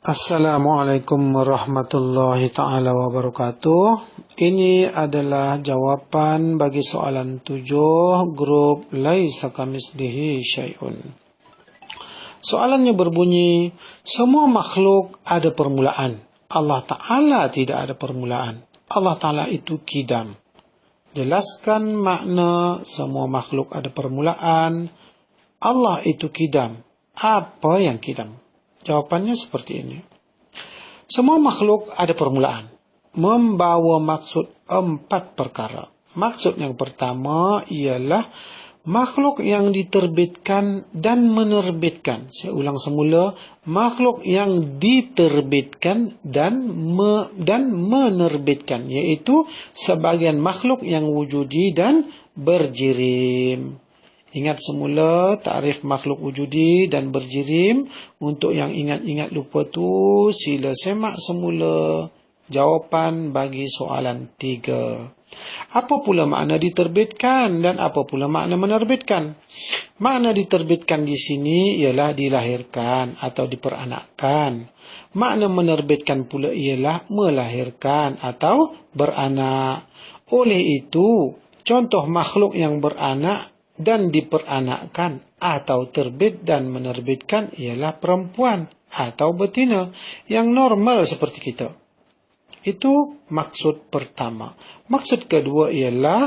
Assalamualaikum warahmatullahi ta'ala wabarakatuh. Ini adalah jawapan bagi soalan 7 grup Laisa kamitslihi syai'un. Soalannya berbunyi, semua makhluk ada permulaan. Allah Ta'ala tidak ada permulaan. Allah Ta'ala itu kidam. Jelaskan makna semua makhluk ada permulaan. Allah itu kidam. Apa yang kidam? Jawapannya seperti ini. Semua makhluk ada permulaan, membawa maksud 4 perkara. Maksud yang pertama ialah makhluk yang diterbitkan dan menerbitkan. Saya ulang semula, makhluk yang diterbitkan dan menerbitkan, iaitu sebagian makhluk yang wujudi dan berjirim. Ingat semula takrif makhluk wujudi dan berjirim. Untuk yang ingat-ingat lupa tu, sila semak semula jawapan bagi soalan 3. Apa pula makna diterbitkan dan apa pula makna menerbitkan? Makna diterbitkan di sini ialah dilahirkan atau diperanakkan. Makna menerbitkan pula ialah melahirkan atau beranak. Oleh itu, contoh makhluk yang beranak dan diperanakkan atau terbit dan menerbitkan ialah perempuan atau betina yang normal seperti kita. Itu maksud pertama. Maksud kedua ialah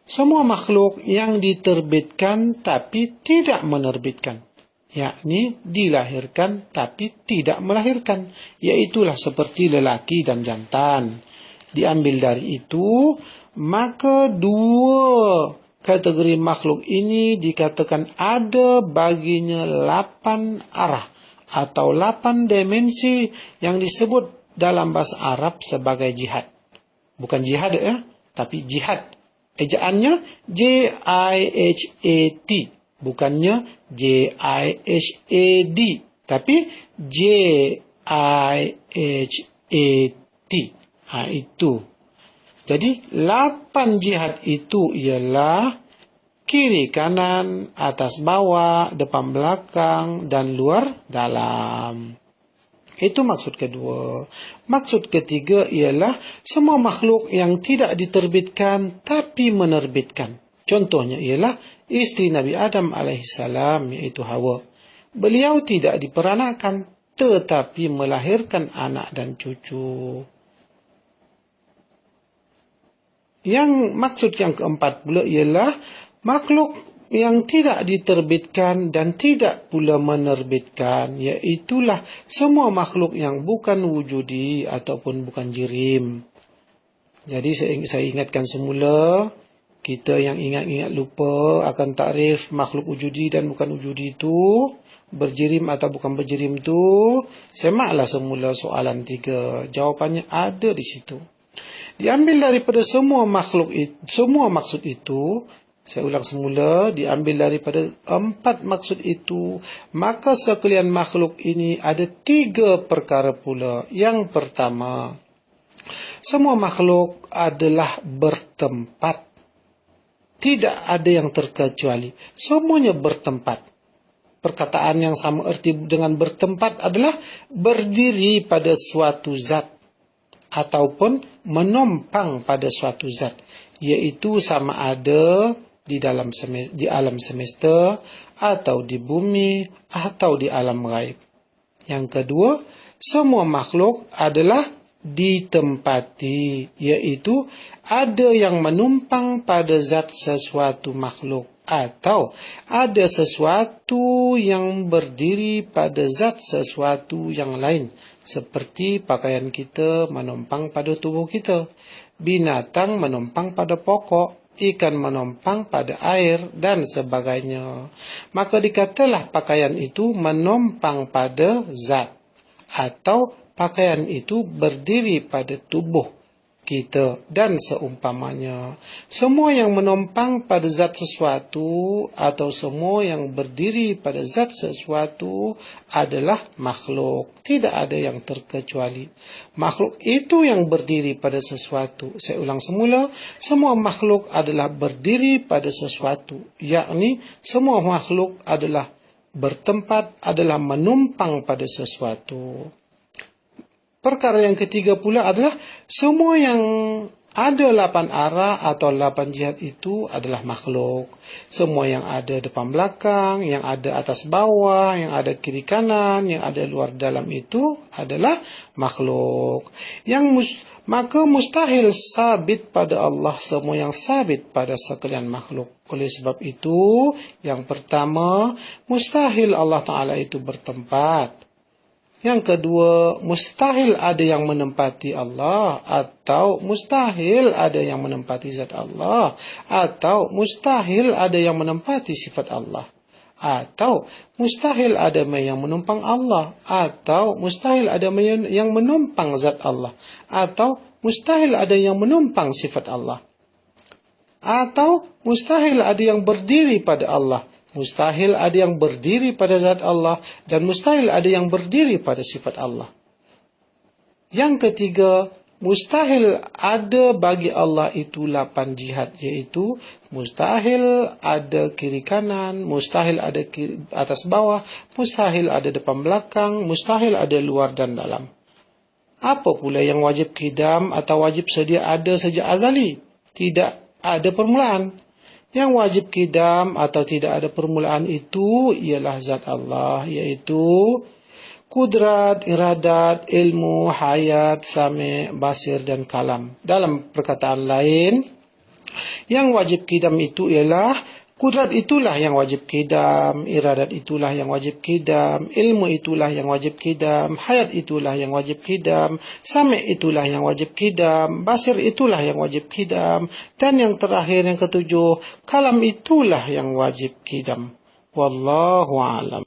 semua makhluk yang diterbitkan tapi tidak menerbitkan, yakni dilahirkan tapi tidak melahirkan, iaitulah seperti lelaki dan jantan. Diambil dari itu, maka dua kategori makhluk ini dikatakan ada baginya 8 arah atau 8 dimensi yang disebut dalam bahasa Arab sebagai jihad. Bukan jihad tapi jihad. Ejaannya J-I-H-A-T, bukannya J-I-H-A-D, tapi J-I-H-A-T. Itu. Jadi 8 jihad itu ialah kiri kanan, atas bawah, depan belakang, dan luar dalam. Itu maksud kedua. Maksud ketiga ialah semua makhluk yang tidak diterbitkan tapi menerbitkan. Contohnya ialah isteri Nabi Adam alaihissalam, iaitu Hawa. Beliau tidak diperanakkan tetapi melahirkan anak dan cucu. Yang maksud yang keempat pula ialah makhluk yang tidak diterbitkan dan tidak pula menerbitkan, iaitulah semua makhluk yang bukan wujudi ataupun bukan jirim. Jadi saya ingatkan semula, kita yang ingat-ingat lupa akan takrif makhluk wujudi dan bukan wujudi itu, berjirim atau bukan berjirim itu, semaklah semula soalan 3. Jawapannya ada di situ. Diambil daripada semua makhluk itu, semua maksud itu, saya ulang semula, diambil daripada 4 maksud itu, maka sekalian makhluk ini ada 3 perkara pula. Yang pertama, semua makhluk adalah bertempat. Tidak ada yang terkecuali. Semuanya bertempat. Perkataan yang sama erti dengan bertempat adalah berdiri pada suatu zat ataupun menumpang pada suatu zat, iaitu sama ada di alam semesta atau di bumi atau di alam gaib. Yang kedua, semua makhluk adalah ditempati, iaitu ada yang menumpang pada zat sesuatu makhluk atau ada sesuatu yang berdiri pada zat sesuatu yang lain, seperti pakaian kita menumpang pada tubuh kita, binatang menumpang pada pokok, ikan menumpang pada air, dan sebagainya. Maka dikatalah pakaian itu menumpang pada zat, atau pakaian itu berdiri pada tubuh kita dan seumpamanya. Semua yang menumpang pada zat sesuatu atau semua yang berdiri pada zat sesuatu adalah makhluk. Tidak ada yang terkecuali. Makhluk itu yang berdiri pada sesuatu. Saya ulang semula, semua makhluk adalah berdiri pada sesuatu, yakni semua makhluk adalah bertempat, adalah menumpang pada sesuatu. Perkara yang ketiga pula adalah semua yang ada 8 arah atau 8 jihad itu adalah makhluk. Semua yang ada depan belakang, yang ada atas bawah, yang ada kiri kanan, yang ada luar dalam itu adalah makhluk. Maka mustahil sabit pada Allah semua yang sabit pada sekalian makhluk. Oleh sebab itu, yang pertama, mustahil Allah Ta'ala itu bertempat. Yang kedua, mustahil ada yang menempati Allah, atau mustahil ada yang menempati zat Allah, atau mustahil ada yang menempati sifat Allah, atau mustahil ada yang menumpang Allah, atau mustahil ada yang menumpang zat Allah, atau mustahil ada yang menumpang sifat Allah, atau mustahil ada yang berdiri pada Allah, mustahil ada yang berdiri pada zat Allah, dan mustahil ada yang berdiri pada sifat Allah. Yang ketiga, mustahil ada bagi Allah itu 8 jihad, yaitu mustahil ada kiri kanan, mustahil ada atas bawah, mustahil ada depan belakang, mustahil ada luar dan dalam. Apa pula yang wajib qidam atau wajib sedia ada sejak azali? Tidak ada permulaan. Yang wajib qidam atau tidak ada permulaan itu ialah zat Allah, yaitu kudrat, iradat, ilmu, hayat, sami', basir dan kalam. Dalam perkataan lain, yang wajib qidam itu ialah kudrat itulah yang wajib qidam, iradat itulah yang wajib qidam, ilmu itulah yang wajib qidam, hayat itulah yang wajib qidam, sami' itulah yang wajib qidam, basir itulah yang wajib qidam, dan yang terakhir yang ketujuh, kalam itulah yang wajib qidam. Wallahu a'lam.